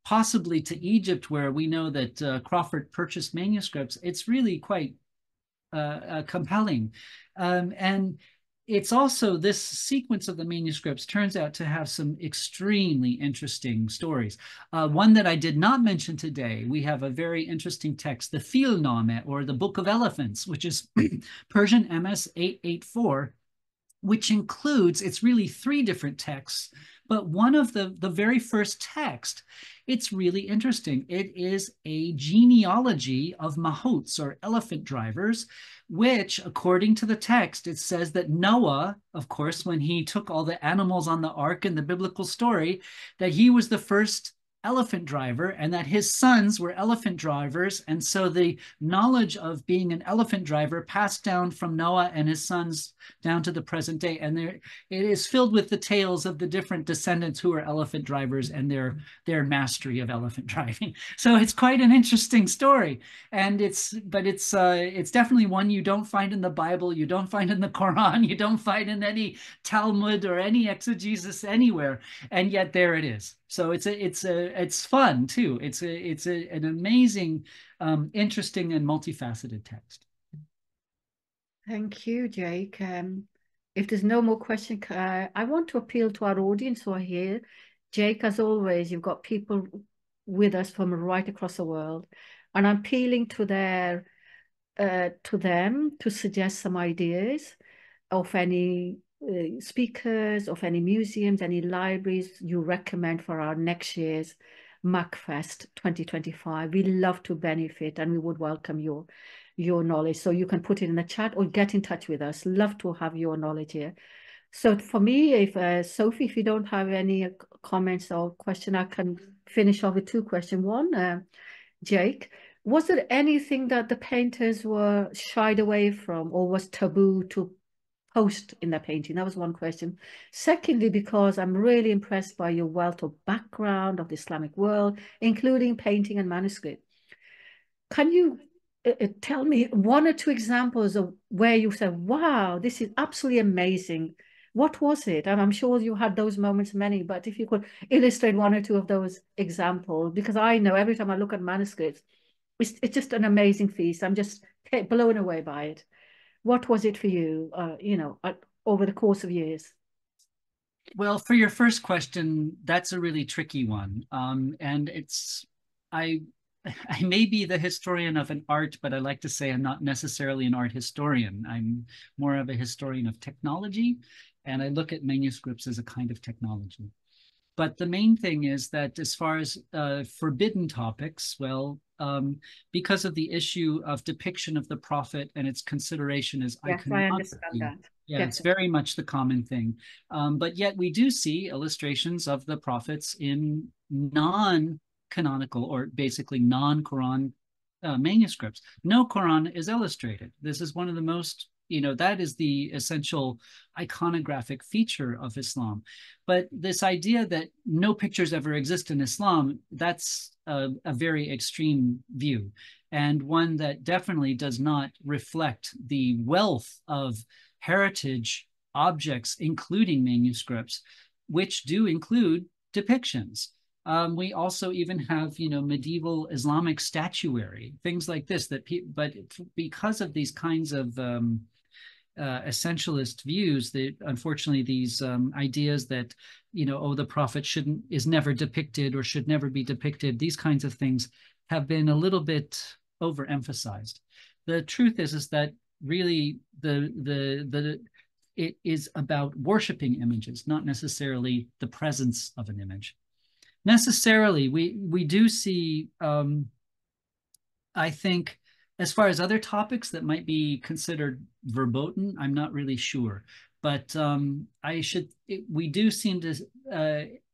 possibly to Egypt, where we know that Crawford purchased manuscripts, it's really quite compelling. And it's also, this sequence of the manuscripts turns out to have some extremely interesting stories. One that I did not mention today, we have a very interesting text, the Filname, or the Book of Elephants, which is Persian MS 884, which includes, it's really 3 different texts, but one of the very first text, it's really interesting. It is a genealogy of mahouts, or elephant drivers, which, according to the text, it says that Noah, of course, when he took all the animals on the ark in the biblical story, that he was the first elephant driver, and that his sons were elephant drivers. And so the knowledge of being an elephant driver passed down from Noah and his sons down to the present day. And it is filled with the tales of the different descendants who are elephant drivers and their mastery of elephant driving. So it's quite an interesting story. And it's definitely one you don't find in the Bible, you don't find in the Quran, you don't find in any Talmud or any exegesis anywhere. And yet there it is. So it's fun too. It's an amazing, interesting and multifaceted text. Thank you, Jake. If there's no more questions, I want to appeal to our audience who are here. Jake, as always, you've got people with us from right across the world, and I'm appealing to them to suggest some ideas of any speakers, of any museums, any libraries you recommend for our next year's MACFEST 2025. We love to benefit, and we would welcome your knowledge. So you can put it in the chat or get in touch with us. Love to have your knowledge here. So for me, if Sophie, if you don't have any comments or question, I can finish off with 2 questions. One, Jake, was there anything that the painters were shied away from or was taboo to post in their painting? That was one question. Secondly, because I'm really impressed by your wealth of background of the Islamic world, including painting and manuscript. Can you tell me 1 or 2 examples of where you said, wow, this is absolutely amazing. What was it? And I'm sure you had those moments many, but if you could illustrate one or two of those examples, because I know every time I look at manuscripts, it's just an amazing feast. I'm just blown away by it. What was it for you, over the course of years? Well, for your first question, that's a really tricky one. And I, I may be the historian of an art, but I like to say I'm not necessarily an art historian. I'm more of a historian of technology, and I look at manuscripts as a kind of technology. But the main thing is that as far as forbidden topics, well, because of the issue of depiction of the prophet and its consideration as Yes, I understand that. yeah, it's very much the common thing. But yet we do see illustrations of the prophets in non-canonical or basically non-Quran manuscripts. No Quran is illustrated. This is one of the most, that is the essential iconographic feature of Islam. But this idea that no pictures ever exist in Islam, that's a very extreme view, and one that definitely does not reflect the wealth of heritage objects, including manuscripts, which do include depictions. We also even have, medieval Islamic statuary, things like this. But because of these kinds of essentialist views, that unfortunately these ideas that, the prophet is never depicted or should never be depicted, these kinds of things have been a little bit overemphasized. The truth is that really it is about worshiping images, not necessarily the presence of an image. Necessarily, we do see, I think, as far as other topics that might be considered verboten, I'm not really sure. But we do seem to,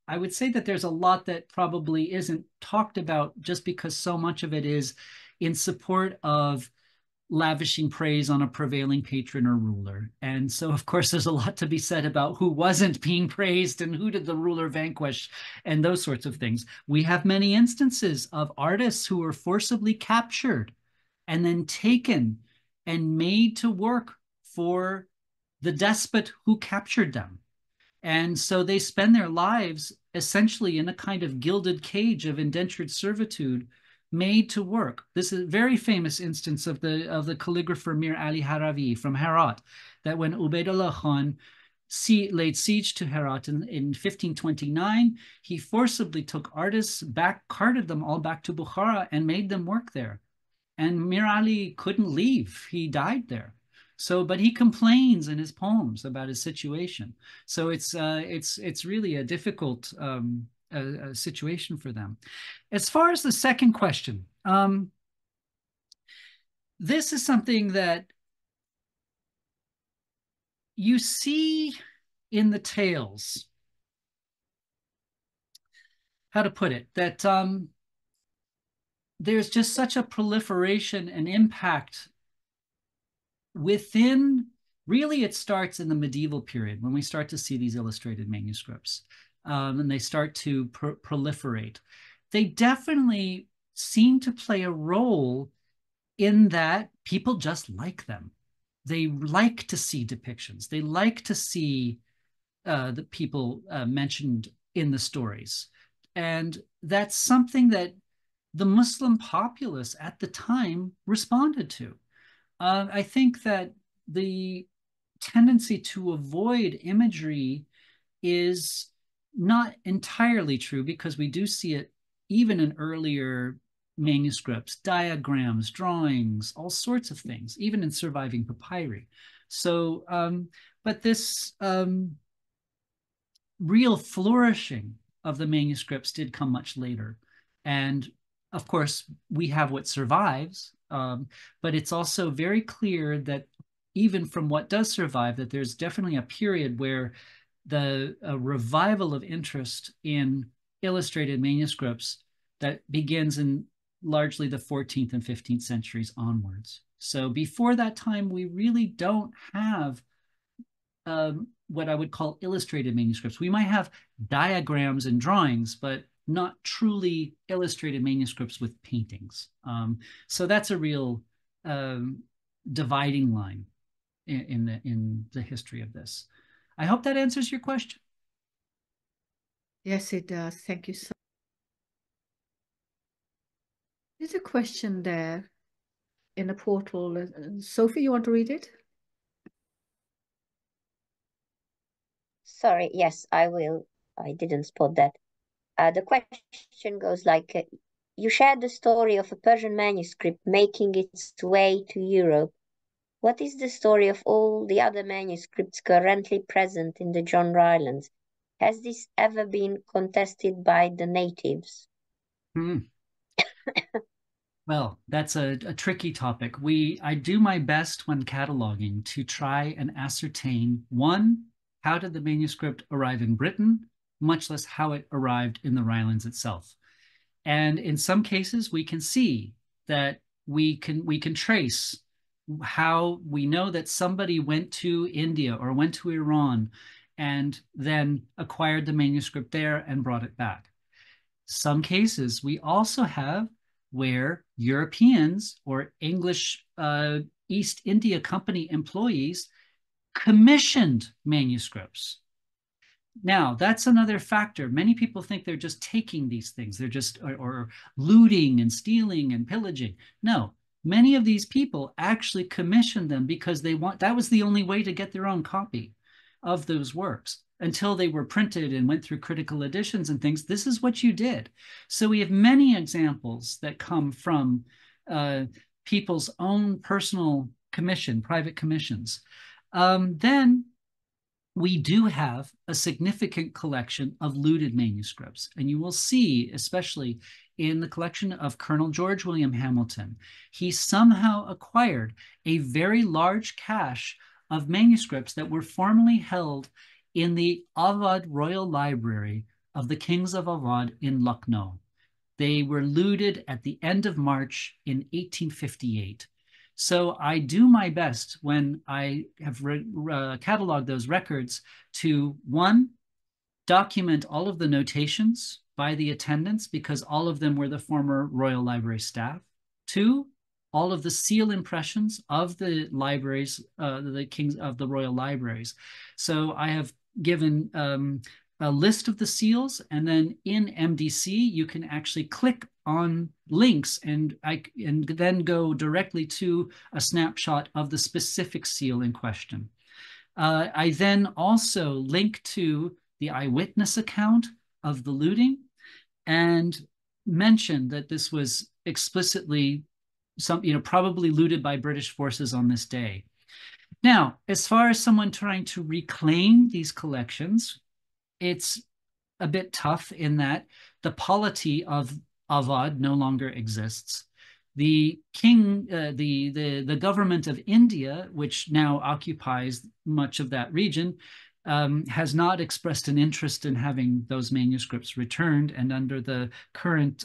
I would say that there's a lot that probably isn't talked about just because so much of it is in support of lavishing praise on a prevailing patron or ruler. And so, of course, there's a lot to be said about who wasn't being praised and who did the ruler vanquish and those sorts of things. We have many instances of artists who were forcibly captured and then taken and made to work for the despot who captured them. And so they spend their lives essentially in a kind of gilded cage of indentured servitude, made to work. This is a very famous instance of the calligrapher Mir Ali Haravi from Herat, that when Ubaidullah Khan laid siege to Herat in 1529, he forcibly took artists back, carted them all back to Bukhara and made them work there. And Mir Ali couldn't leave. He died there. So, but he complains in his poems about his situation. So it's really a difficult a situation for them. As far as the second question, this is something that you see in the tales. How to put it? That there's just such a proliferation and impact within, really it starts in the medieval period when we start to see these illustrated manuscripts and they start to proliferate. They definitely seem to play a role in that people just like them. They like to see depictions. They like to see the people mentioned in the stories. And that's something that the Muslim populace at the time responded to. I think that the tendency to avoid imagery is not entirely true, because we do see it even in earlier manuscripts, diagrams, drawings, all sorts of things, even in surviving papyri. So, but this real flourishing of the manuscripts did come much later. And of course, we have what survives, but it's also very clear that even from what does survive, that there's definitely a period where the revival of interest in illustrated manuscripts that begins in largely the 14th and 15th centuries onwards. So before that time, we really don't have what I would call illustrated manuscripts. We might have diagrams and drawings, but not truly illustrated manuscripts with paintings. So that's a real dividing line in the history of this. I hope that answers your question. Yes, it does. Thank you so much. There's a question there in the portal. Sophie, you want to read it? Sorry, yes, I will. I didn't spot that. The question goes like, you shared the story of a Persian manuscript making its way to Europe. What is the story of all the other manuscripts currently present in the John Rylands? Has this ever been contested by the natives? Well, that's a tricky topic. I do my best when cataloging to try and ascertain, one, how did the manuscript arrive in Britain, much less how it arrived in the Rylands itself. And in some cases, we can see that we can trace how we know that somebody went to India or went to Iran and then acquired the manuscript there and brought it back. Some cases we also have where Europeans or English East India Company employees commissioned manuscripts. Now, that's another factor. Many people think they're just taking these things. They're just or looting and stealing and pillaging. No, many of these people actually commissioned them because that was the only way to get their own copy of those works until they were printed and went through critical editions and things. This is what you did. So we have many examples that come from people's own personal commission, private commissions. Then we do have a significant collection of looted manuscripts. And you will see, especially in the collection of Colonel George William Hamilton, he somehow acquired a very large cache of manuscripts that were formerly held in the Awadh Royal Library of the Kings of Awadh in Lucknow. They were looted at the end of March in 1858. So I do my best when I have cataloged those records to, one, document all of the notations by the attendants because all of them were the former Royal Library staff. Two, all of the seal impressions of the libraries, the kings of the Royal Libraries. So I have given a list of the seals, and then in MDC, you can actually click on links and then go directly to a snapshot of the specific seal in question. I then also link to the eyewitness account of the looting and mention that this was explicitly probably looted by British forces on this day. Now, as far as someone trying to reclaim these collections, it's a bit tough in that the polity of Awadh no longer exists. The the government of India, which now occupies much of that region, has not expressed an interest in having those manuscripts returned. And under the current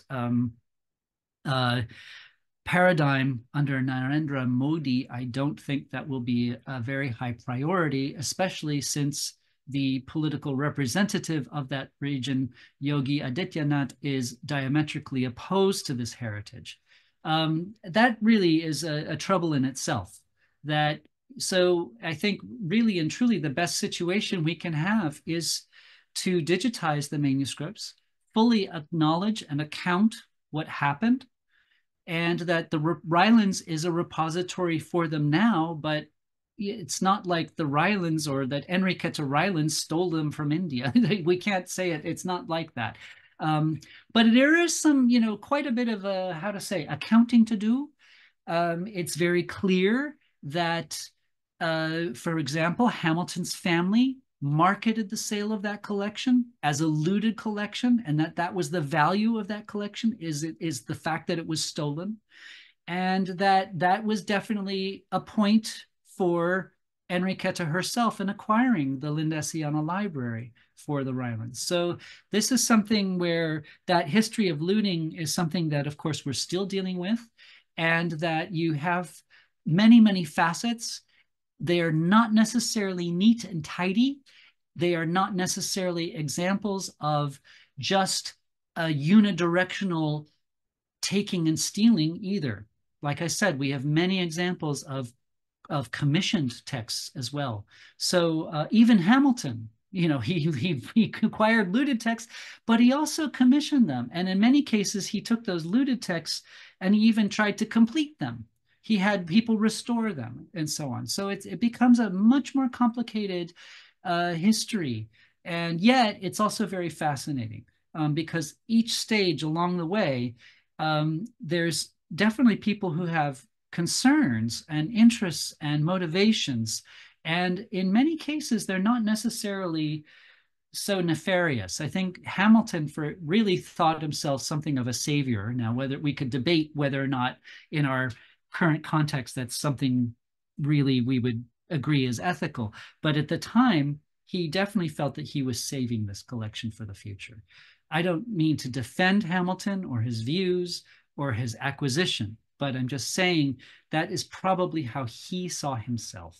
paradigm under Narendra Modi, I don't think that will be a very high priority, especially since the political representative of that region, Yogi Adityanath, is diametrically opposed to this heritage. That really is a trouble in itself. So I think really and truly the best situation we can have is to digitize the manuscripts, fully acknowledge and account what happened, and that the Rylands is a repository for them now, but it's not like the Rylands or that Enriqueta Rylands stole them from India. We can't say it. It's not like that. But there is some, quite a bit of accounting to do. It's very clear that, for example, Hamilton's family marketed the sale of that collection as a looted collection, and that was the value of that collection is the fact that it was stolen, and that was definitely a point for Enriqueta herself in acquiring the Lindesiana Library for the Rylands. So this is something where that history of looting is something that, of course, we're still dealing with, and that you have many, many facets. They are not necessarily neat and tidy. They are not necessarily examples of just a unidirectional taking and stealing either. Like I said, we have many examples of of commissioned texts as well. So even Hamilton, you know, he acquired looted texts, but he also commissioned them. And in many cases, he took those looted texts and he even tried to complete them. He had people restore them and so on. So it becomes a much more complicated history. And yet it's also very fascinating because each stage along the way, there's definitely people who have concerns and interests and motivations. And in many cases, they're not necessarily so nefarious. I think Hamilton really thought himself something of a savior. Now, whether we could debate whether or not in our current context that's something really we would agree is ethical, but at the time, he definitely felt that he was saving this collection for the future. I don't mean to defend Hamilton or his views or his acquisition, but I'm just saying that is probably how he saw himself.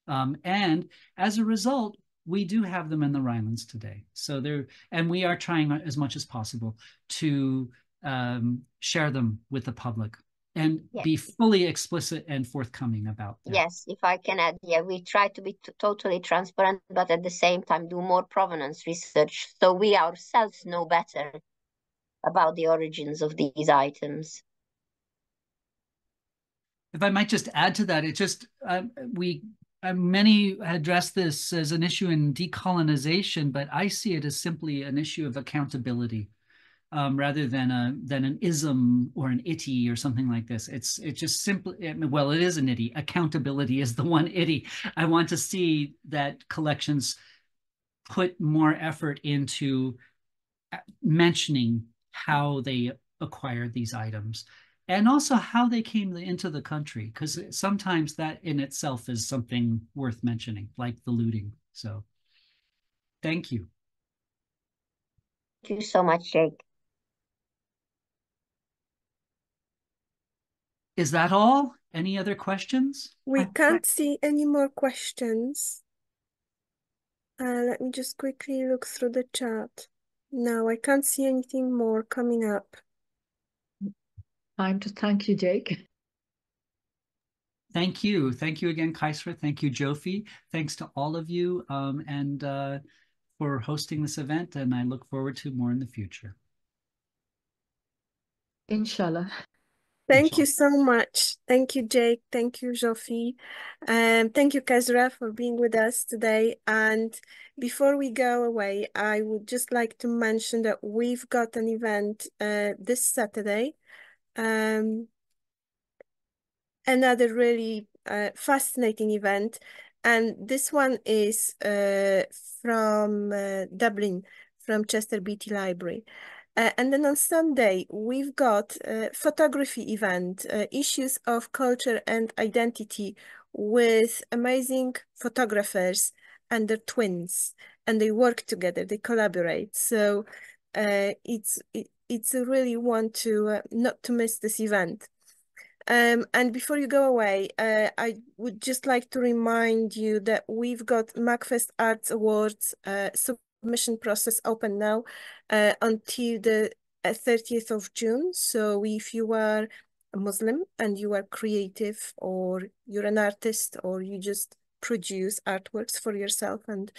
And as a result, we do have them in the Rylands today. So and we are trying as much as possible to share them with the public and be fully explicit and forthcoming about that. Yes, if I can add, we try to be totally transparent, but at the same time do more provenance research so we ourselves know better about the origins of these items. If I might just add to that, it just, many address this as an issue in decolonization, but I see it as simply an issue of accountability. Rather than an ism or an itty or something like this. It's just simply, well, it is an itty. Accountability is the one itty. I want to see that collections put more effort into mentioning how they acquired these items and also how they came into the country, because sometimes that in itself is something worth mentioning, like the looting. So thank you. Thank you so much, Jake. Is that all? Any other questions? We can't see any more questions. Let me just quickly look through the chat. No, I can't see anything more coming up. Time to thank you, Jake. Thank you. Thank you again, Kaisra. Thank you, Jofi. Thanks to all of you for hosting this event, and I look forward to more in the future. Inshallah. Thank you so much. Thank you, Jake. Thank you, Jofi. Thank you, Kaisra, for being with us today. And before we go away, I would just like to mention that we've got an event this Saturday. Another really fascinating event. And this one is from Dublin, from Chester Beatty Library. And then on Sunday, we've got a photography event, issues of culture and identity with amazing photographers and their twins. And they work together, they collaborate. So it's a really want to not to miss this event. And before you go away, I would just like to remind you that we've got MACFEST Arts Awards submission process open now until the 30th of June. So if you are a Muslim and you are creative, or you're an artist, or you just produce artworks for yourself, and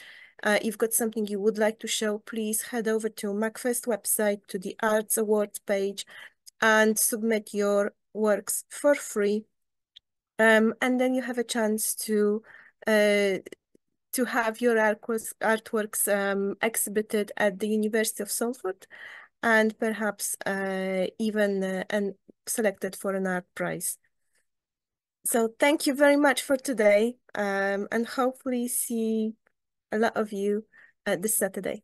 you've got something you would like to show, please head over to MACFEST website, to the Arts Awards page, and submit your works for free, and then you have a chance to have your artworks exhibited at the University of Salford, and perhaps even selected for an art prize. So thank you very much for today, and hopefully see a lot of you this Saturday.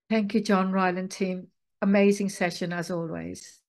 Thank you, John Ryland team. Amazing session as always.